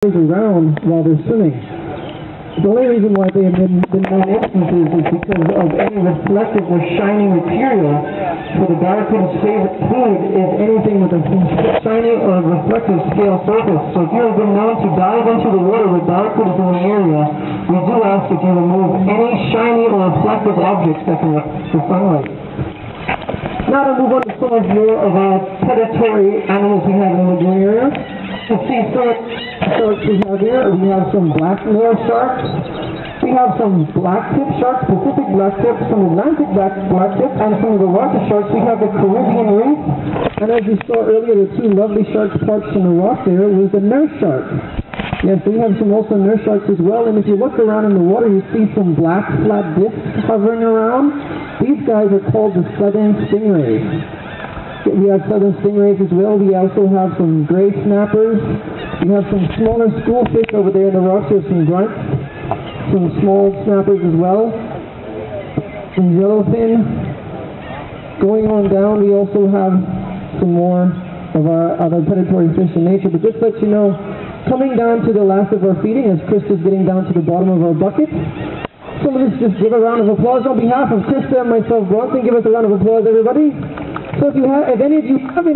around while they're swimming. The only reason why they have been known instances is because of any reflective or shiny material. So the barracuda's favorite food is anything with a shiny or reflective scale surface. So if you have been known to dive into the water with barracudas in the area, we do ask that you remove any shiny or reflective objects that can reflect the sunlight. Now to move on to some of more of our predatory animals we have in the lagoon area. You can see some sharks we have here. We have some black male sharks. We have some blacktip sharks, Pacific blacktip, some Atlantic blacktip, and some of the larger sharks. We have the Caribbean reef. And as you saw earlier, the two lovely sharks parked on the rock there was the nurse shark. Yes, we have some also nurse sharks as well. And if you look around in the water, you see some black flat discs hovering around. These guys are called the southern stingrays. We have southern stingrays as well. We also have some gray snappers. We have some smaller schoolfish over there in the rocks. There's some grunts, some small snappers as well, some yellowfin. Going on down, we also have some more of our other predatory fish in nature. But just to let you know, coming down to the last of our feeding, as Krista's getting down to the bottom of our bucket, so let's just give a round of applause on behalf of Krista and myself, Bronson. Give us a round of applause, everybody. So if any of you have